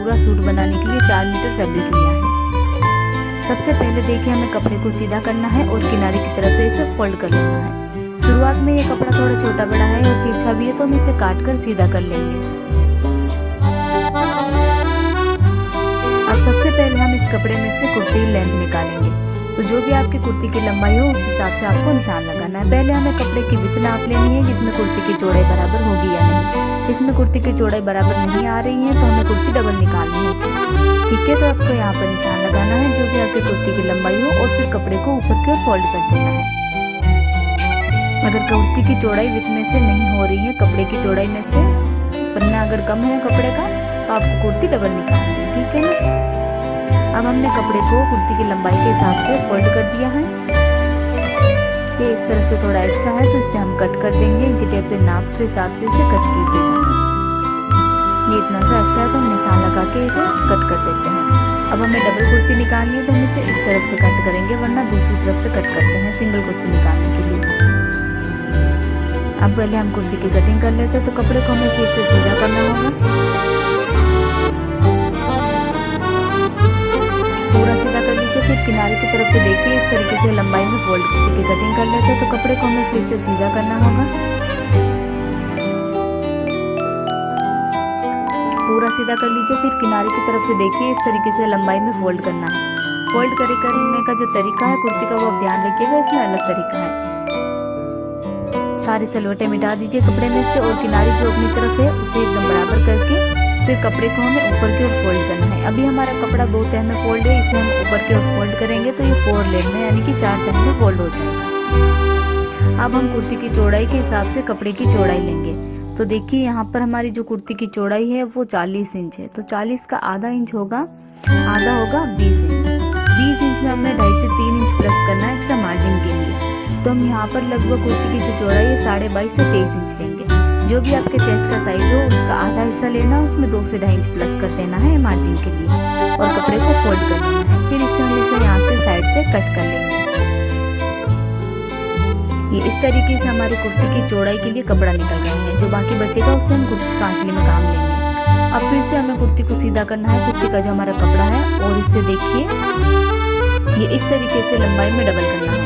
पूरा सूट बनाने के लिए 4 मीटर फैब्रिक लिया है। सबसे पहले देखिए हमें कपड़े को सीधा करना है और किनारे की तरफ से इसे फोल्ड कर लेना है। शुरुआत में ये कपड़ा थोड़ा छोटा बड़ा है और तिरछा भी है, तो हम इसे काट कर सीधा कर लेंगे। अब सबसे पहले हम इस कपड़े में से कुर्ती की लेंथ निकालेंगे। तो जो भी आपकी कुर्ती की लंबाई हो उस हिसाब से आपको निशान लगाना है। पहले हमें कपड़े की विड्थ नाप लेनी है कि इसमें कुर्ती की चौड़ाई बराबर होगी या नहीं। इसमें कुर्ती की चौड़ाई बराबर नहीं आ रही है तो हमें कुर्ती डबल निकालनी होगी। ठीक है, तो आपको यहाँ पर निशान लगाना है जो भी आपकी कुर्ती की लंबाई हो और फिर कपड़े को ऊपर की ओर फोल्ड कर देना है। अगर कुर्ती की चौड़ाई विड्थ में से नहीं हो रही है, कपड़े की चौड़ाई में से पन्ना अगर कम है कपड़े का, तो आपको कुर्ती डबल निकालनी है। ठीक है ना। अब हमने कपड़े को कुर्ती की लंबाई के हिसाब से फोल्ड कर दिया है। ये इस तरफ से थोड़ा एक्स्ट्रा है तो इसे हम कट कर देंगे। इंची टेप के नाप से हिसाब से इसे कट कीजिएगा। ये इतना सा एक्स्ट्रा है तो हम निशान लगा के इसे कट कर देते हैं। अब हमें डबल कुर्ती निकालनी है तो हम इसे इस तरफ से कट करेंगे, वरना दूसरी तरफ से कट करते हैं सिंगल कुर्ती निकालने के लिए। अब पहले हम कुर्ती की कटिंग कर लेते हैं। तो कपड़े को हमें फिर से सीधा करना होगा। पूरा सीधा कर लीजिए, फिर किनारे की तरफ से देखिए इस तरीके से लंबाई में फोल्ड कुर्ती की कटिंग कर लेते हैं। तो कपड़े को हमें फिर से सीधा करना होगा। पूरा सीधा कर लीजिए, फिर किनारे की तरफ से देखिए इस तरीके से लंबाई में फोल्ड करना है। फोल्ड करने का जो तरीका है कुर्ती का वो आप ध्यान रखिएगा, इसमें अलग तरीका है। सारी सलवटें मिटा दीजिए कपड़े में से और किनारे जो अपनी तरफ है उसे एकदम बराबर करके फिर कपड़े को हमें ऊपर की ओर फोल्ड करना है। अभी हमारा कपड़ा 2 तह में फोल्ड है, इसे हम ऊपर की ओर फोल्ड करेंगे तो ये 4 लेयर में यानी कि 4 तह में फोल्ड हो जाएगा। अब हम कुर्ती की चौड़ाई के हिसाब से कपड़े की चौड़ाई लेंगे। तो देखिए यहाँ पर हमारी जो कुर्ती की चौड़ाई है वो 40 इंच है। तो 40 का आधा इंच होगा, आधा होगा 20 इंच। 20 इंच में हमें 2.5 से 3 इंच प्लस करना है एक्स्ट्रा मार्जिन के लिए। तो हम यहाँ पर लगभग कुर्ती की जो चौड़ाई है 22.5 से 23 इंच लेंगे। जो भी आपके चेस्ट का साइज हो उसका आधा हिस्सा लेना, उसमें 2 से 2.5 इंच प्लस कर देना है मार्जिन के लिए और कपड़े को फोल्ड कर लेना है। फिर इसे हम यहाँ से साइड से कट कर लेंगे। ये इस तरीके से हमारी कुर्ती की चौड़ाई के लिए कपड़ा निकल गया है। जो बाकी बचेगा उसे हम कुर्ती कांचली में काम लेंगे। अब फिर से हमें कुर्ती को सीधा करना है, कुर्ती का जो हमारा कपड़ा है, और इसे देखिए ये इस तरीके से लंबाई में डबल करना है।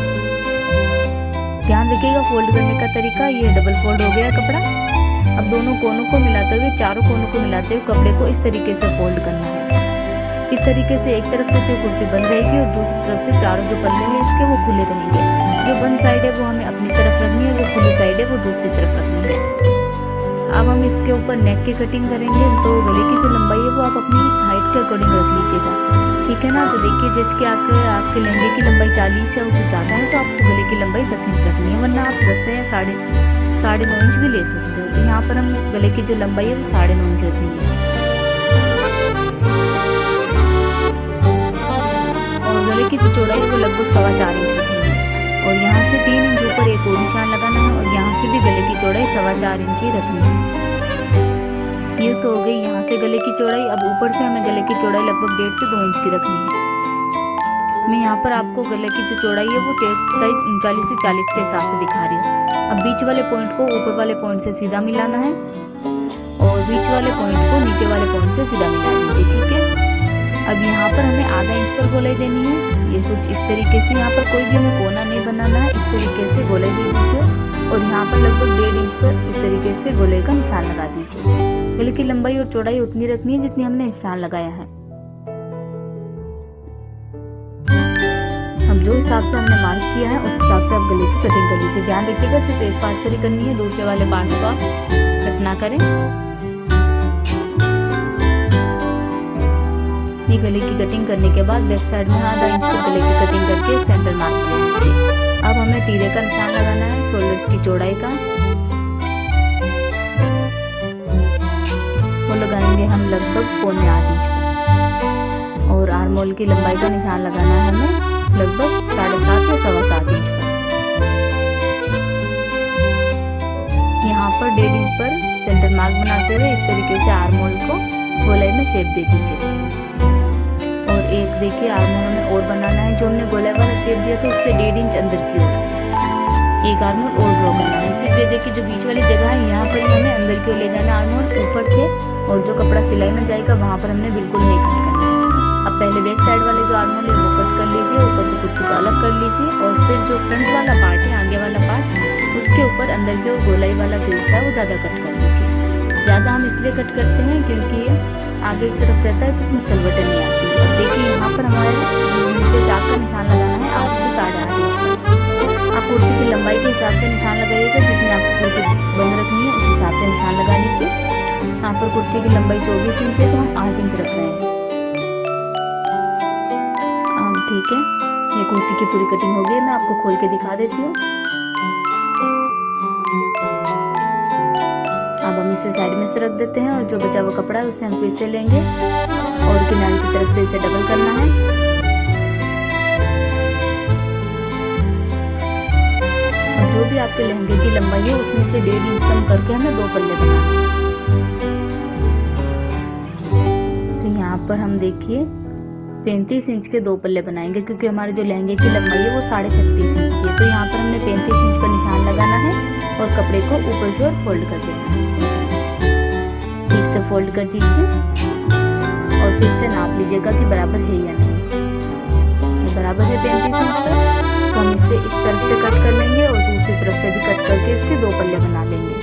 ध्यान रखिएगा फोल्ड करने का तरीका, ये डबल फोल्ड हो गया कपड़ा। अब दोनों कोनों को मिलाते हुए, चारों कोनों को मिलाते हुए कपड़े को इस तरीके से फोल्ड करना है। इस तरीके से एक तरफ से तो कुर्ती बंद रहेगी और दूसरी तरफ से चारों जो पल्ले हैं इसके वो खुले रहेंगे। जो बंद साइड है वो हमें अपनी तरफ रखनी है, जो खुली साइड है वो दूसरी तरफ रखनी है। अब हम इसके ऊपर नेक की कटिंग करेंगे। तो गले की जो लंबाई है वो आप अपनी हाइट के अकॉर्डिंग रख लीजिएगा। ठीक है ना। तो देखिए जैसे कि आपके लहंगे की लंबाई 40 है, उससे ज़्यादा है तो आपको गले की लंबाई 10 इंच रखनी है, वरना आप 10 या 9.5 इंच भी ले सकते हो। तो यहाँ पर हम गले की जो लंबाई है वो 9.5 इंच रखेंगे और गले की जो चौड़ाई है वो लगभग 4.25 इंच रखेंगे। और यहाँ से 3 इंच ऊपर एक और निशान लगाना है और यहाँ से भी गले की चौड़ाई 4.25 इंच ही रखनी है। ये तो हो गई यहाँ से गले की चौड़ाई। अब ऊपर से हमें गले की चौड़ाई लगभग 1.5 से 2 इंच की रखनी है। मैं यहाँ पर आपको गले की जो चौड़ाई है वो चेस्ट साइज 39 से 40 के हिसाब से दिखा रही हूँ। अब बीच वाले पॉइंट को ऊपर वाले पॉइंट से सीधा मिलाना है और बीच वाले पॉइंट को नीचे वाले पॉइंट से सीधा मिला दीजिए। ठीक है। अब यहाँ पर हमें आधा इंच पर गोलाई देनी है। ये कुछ इस तरीके से, यहाँ पर कोई भी हमें कोना नहीं बनाना है, इस तरीके से गोलाई दे दीजिए और यहाँ पर लगभग 1.5 इंच पर इस तरीके से गोले का निशान लगा दीजिए। गले की लंबाई और चौड़ाई उतनी रखनी है जितनी हमने निशान लगाया है। अब जो हिसाब से हमने मार्क किया है उस हिसाब से आप गले की कटिंग कर लीजिए। ध्यान रखिएगा सिर्फ एक पार्ट पर ही करनी है, दूसरे वाले पार्ट को आप कट ना करें। ये गले की कटिंग करने के बाद बैक साइड में आधा इंच पर गले की कटिंग करके सेंटर मार्क बना लीजिए। अब हमें तीरे का निशान लगाना है शोल्डर्स की चौड़ाई का, वो लगाएंगे हम लगभग 4.25 इंच पर। और आर्म होल की लंबाई का निशान लगाना है हमें लगभग 7.5 या 7.25 इंच पर। यहाँ पर 1.5 इंच पर सेंटर मार्क बनाते हुए इस तरीके से आर्म होल को गोलाई में शेप दे दीजिए। और एक देखिए आर्म होल हमें और बनाना है, जो हमने गोलाई वाला शेप दिया था उससे 1.5 इंच अंदर की ओर एक आर्म होल और ड्रॉ करना है। सिर्फ ये देखिए जो बीच वाली जगह है यहाँ पर ही हमें अंदर की ओर ले जाना है आर्म होल, ऊपर से और जो कपड़ा सिलाई में जाएगा वहाँ पर हमने बिल्कुल नहीं कट करना है। अब पहले बैक साइड वाले जो आर्म होल है वो कट कर लीजिए, ऊपर से कुर्ती को अलग कर लीजिए और फिर जो फ्रंट वाला पार्ट है, आगे वाला पार्ट, उसके ऊपर अंदर की ओर गोलाई वाला जो हिस्सा है वो ज़्यादा कट कर लीजिए। ज़्यादा हम इसलिए कट करते हैं क्योंकि ये आगे की तरफ रहता है तो इसमें सलवटें नहीं आती। अब देखिए यहाँ पर हमारे नीचे चाक का निशान लगाना है 8 से 8.5 इंच पर। आप कुर्ती की लंबाई के हिसाब से निशान लगाइएगा, जितनी आपको कुर्ती बंद रखनी है उस हिसाब से निशान लगा लीजिए। यहाँ पर कुर्ती की लंबाई 24 इंच है तो हम 8 इंच रख रहे हैं। ठीक है, ये कुर्ती की पूरी कटिंग हो गई। मैं आपको खोल के दिखा देती हूँ। अब हम इसे साइड में से रख देते हैं और जो बचा हुआ कपड़ा है उसे हम फिर से लेंगे और किनारे की तरफ से इसे डबल करना है। और जो भी आपके लहंगे की लंबाई है उसमें से 1.5 इंच कम करके हमें 2 पल्ले बनाने हैं। तो यहाँ पर हम देखिए 35 इंच के 2 पल्ले बनाएंगे क्योंकि हमारे जो लहंगे की लंबाई है वो 36.5 इंच की है। तो यहाँ पर हमने 35 इंच का निशान लगाना है और कपड़े को ऊपर की ओर फोल्ड कर देना है। ठीक से फोल्ड कर दीजिए और फिर से नाप लीजिएगा कि बराबर है या नहीं। ये बराबर है 35 इंच का, तो हम इसे इस तरफ से कट कर लेंगे और दूसरी तरफ से भी कट करके इसके 2 पल्ले बना लेंगे।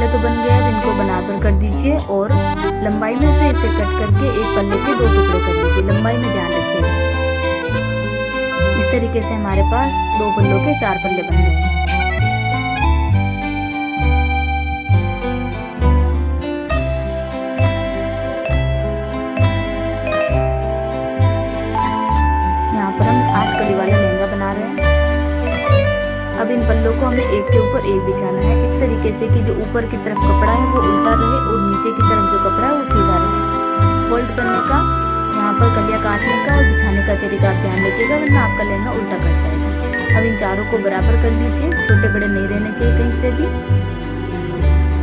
तो बन गया है, इनको बराबर कर दीजिए और लंबाई में से इसे कट करके एक पल्ले के 2 टुकड़े कर लीजिए। लंबाई में ध्यान रखिएगा। इस तरीके से हमारे पास 2 पल्लों के 4 पल्ले बन गए हैं। यहाँ पर हम 8 कली वाला लहंगा बना रहे हैं। अब इन पल्लों को हमें एक के ऊपर एक बिछाना है इस तरीके से कि जो ऊपर की तरफ कपड़ा है वो उल्टा रहे और नीचे की तरफ जो कपड़ा है वो सीधा रहे। फोल्ड करने का, यहाँ पर कलियां काटने का और बिछाने का तरीका आप ध्यान रखिएगा, वरना आपका लहंगा उल्टा कट जाएगा। अब इन चारों को बराबर कर लीजिए, छोटे बड़े नहीं रहने चाहिए कहीं से भी।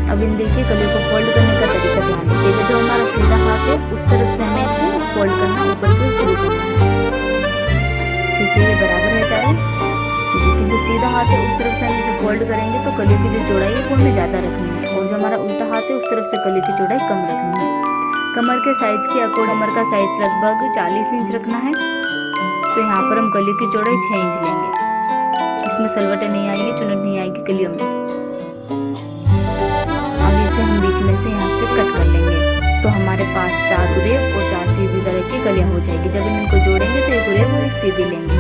अब इन देखिए कलियों को फोल्ड करने का तरीका ध्यान रखिएगा। जो हमारा सीधा हाथ है उस तरफ से हमें इसे फोल्ड करना, ऊपर की शुरू करना है। ठीक है, ये बराबर है चारों। क्योंकि जो सीधा हाथ है उस तरफ से हम इसे फोल्ड करेंगे तो कली की जो चौड़ाई है वो हमें ज़्यादा रखनी है और जो हमारा उल्टा हाथ है उस तरफ से कली की चौड़ाई कम रखनी है। कमर के साइज के अकॉर्डिंग कमर का साइज लगभग 40 इंच रखना है। तो यहाँ पर हम कली की चौड़ाई 6 इंच लेंगे। इसमें सलवटें नहीं आएगी, चुनट नहीं आएगी कलियों में। अब इसे हम बीच में से यहाँ से कट कर लेंगे तो हमारे पास 4 उरेब और 4 सीधी तरह की कलियाँ हो जाएगी। जब हम इनको जोड़ेंगे तो एक उरेब और एक सीधी लेंगे।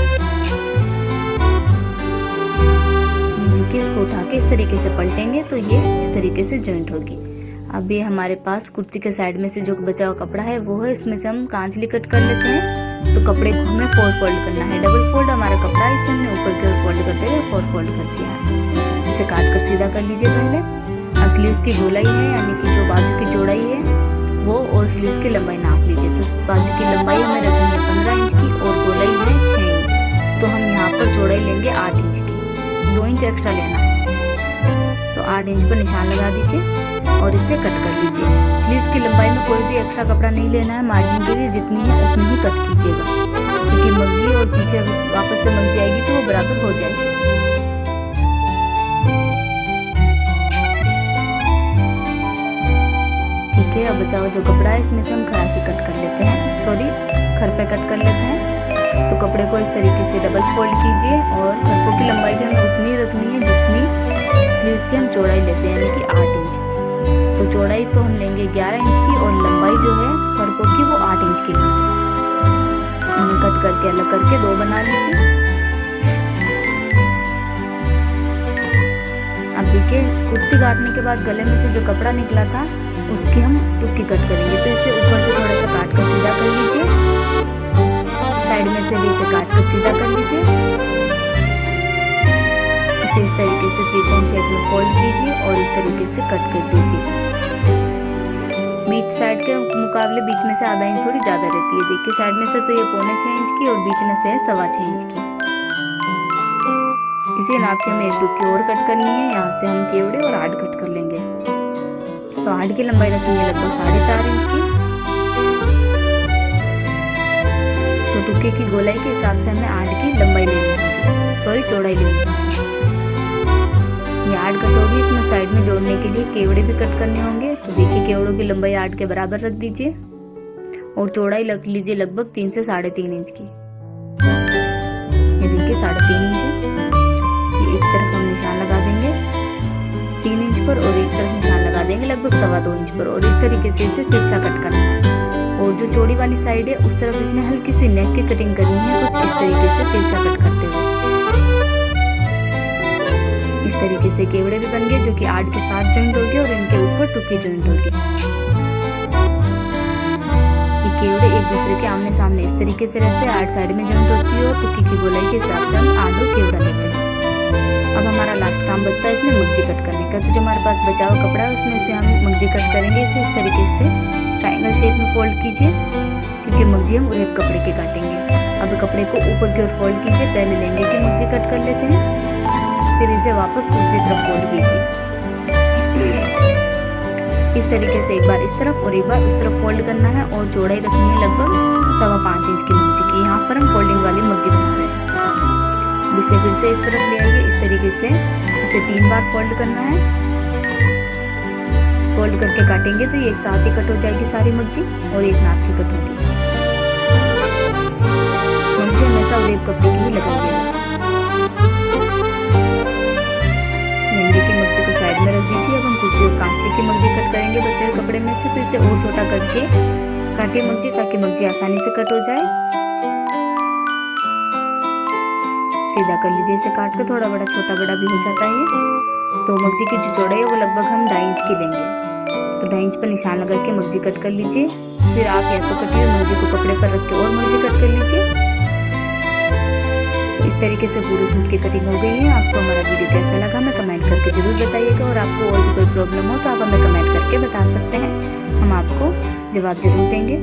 इसको उठा के इस तरीके से पलटेंगे तो ये इस तरीके से जॉइंट होगी। अब ये हमारे पास कुर्ती के साइड में से जो बचा हुआ कपड़ा है वो है, इसमें से हम कांचली कट कर लेते हैं। तो कपड़े को हमें 4 फोल्ड करना है। डबल फोल्ड हमारा कपड़ा है, इसे हमने ऊपर की ओर फोल्ड करते हुए 4 फोल्ड कर दिया है। इसे काट कर सीधा कर लीजिए पहले। अब स्लीव्स की गोलाई है यानी कि जो बाजू की चौड़ाई है वो और स्लीव्स की लंबाई नाप लीजिए। तो बाजू की लंबाई हमें रखनी है 15 इंच की और गोलाई है 6 इंच। तो हम यहाँ पर चौड़ाई लेंगे 8 इंच की, 2 इंच एक्स्ट्रा लेना है। तो 8 इंच पर निशान लगा दीजिए और इसे कट कर लीजिए। स्लीव्स की लंबाई में कोई भी एक्स्ट्रा कपड़ा नहीं लेना है। मार्जिन के लिए जितनी है उतनी ही कट कीजिएगा, क्योंकि मर्जी और पीछे वापस से मर्जी आएगी तो वो बराबर हो जाएगी। ठीक है, अब बचा हुआ जो कपड़ा है इसमें से हम खरासी कट कर लेते हैं, सॉरी खरपे कट कर लेते हैं। तो कपड़े को इस तरीके से डबल फोल्ड कीजिए और खरपों की लंबाई भी हमें उतनी रखनी है जितनी स्लीव्स की हम चौड़ाई लेते हैं, यानी कि 8 इंच। तो चौड़ाई तो हम लेंगे 11 इंच की और लंबाई जो है खरपों की वो 8 इंच की लेंगे। इन्हें कट करके अलग करके 2 बना लीजिए। अब देखिए कुर्ती काटने के बाद गले में से जो कपड़ा निकला था उसकी हम टुक्की कट करेंगे। तो इसे ऊपर से थोड़ा सा काट कर सीधा कर लीजिए, साइड में से भी इसे काट कर सीधा कर लीजिए। इसे इस तरीके से त्रिकोण शेप में फोल्ड कीजिए और इस तरीके से कट कर दीजिए। बीच साइड के मुकाबले बीच में से आधा इंच थोड़ी ज़्यादा रहती है। देखिए साइड में से तो ये 5.25 इंच की और बीच में से है 6.25 इंच की। इसी नाप के हमें एक टुक्की और कट करनी है। यहाँ से हम केवड़े और आड़ कट कर लेंगे। तो आड़ की लंबाई रखनी है लगभग 4.5 इंच की। तो टुक्के की गोलाई के हिसाब से हमें आड़ की लंबाई लेनी होगी, सॉरी चौड़ाई लेनी होगी। ये 8 कट होगी। इसमें साइड में जोड़ने के लिए केवड़े भी कट करने होंगे। तो देखिए केवड़ों की लंबाई 8 के बराबर रख दीजिए और चौड़ाई रख लीजिए लगभग 3 से 3.5 इंच की। ये देखिए 3.5 इंच है। ये एक तरफ हम निशान लगा देंगे 3 इंच पर और एक तरफ निशान लगा देंगे लगभग 2.25 इंच पर, और इस तरीके से इसे तिरछा कट करना है। और जो चौड़ी वाली साइड है उस तरफ इसमें हल्की सी नेक की कटिंग करनी है, कुछ इस तरीके से तिरछा कट करते हुए। इस तरीके से केवड़े भी बन गए जो कि 8 के 7 जॉइंट होगी और इनके ऊपर टुकी जॉइंट होगी। ये केवड़े एक दूसरे के आमने सामने इस तरीके से रहते हैं, 8 साइड में जॉइंट होती है और टुकी की गोलाई के हिसाब से हम 8 केवड़ा लेते हैं। अब हमारा लास्ट काम बचता है इसमें मगजी कट करने का। तो जो हमारे पास बचा हुआ कपड़ा है उसमें से हम मगजी कट करेंगे। इसे इस तरीके से ट्रायंगल शेप में फोल्ड कीजिए क्योंकि मगजी हम उरेब कपड़े के काटेंगे। अब कपड़े को ऊपर की ओर फोल्ड कीजिए, पहले लहंगे की मगजी कट कर लेते हैं, फिर इसे वापस दूसरी तरफ फोल्ड कीजिए। इस तरीके से एक बार इस तरफ और एक बार उस तरफ फोल्ड करना है और चौड़ाई रखनी है लगभग 5.25 इंच की मगजी की। यहाँ पर हम फोल्डिंग वाली मगजी बना रहे हैं। इसे फिर से इस तरफ ले आइए। इस तरीके से इसे 3 बार फोल्ड करना है। फोल्ड करके काटेंगे तो ये एक साथ ही कट हो जाएगी सारी मगजी और एक नाप की कट होगी। मगजी हमेशा उरेब कपड़े की ही लगाइएगा। लहंगे की मगजी को साइड में रख दीजिए। अब हम कुर्ती और कांसले की मगजी कट करेंगे बचे हुए कपड़े में से। तो इसे और छोटा करके काटिए मगजी ताकि मगजी आसानी से कट हो जाए। सीधा कर लीजिए इसे काट के, थोड़ा बड़ा छोटा बड़ा भी हो जाता है। तो मगजी की जो चौड़ाई है वो लगभग हम 2.5 इंच की लेंगे। तो 2.5 इंच पर निशान लगा के मगजी कट कर लीजिए। फिर आप या तो कटिए मगजी को कपड़े पर रख के और मगजी कट कर लीजिए। तो इस तरीके से पूरे सूट की कटिंग हो गई है। आपको हमारा वीडियो कैसा लगा हमें कमेंट करके जरूर बताइएगा, और आपको और भी कोई प्रॉब्लम हो तो आप हमें कमेंट करके बता सकते हैं, हम आपको जवाब जरूर देंगे।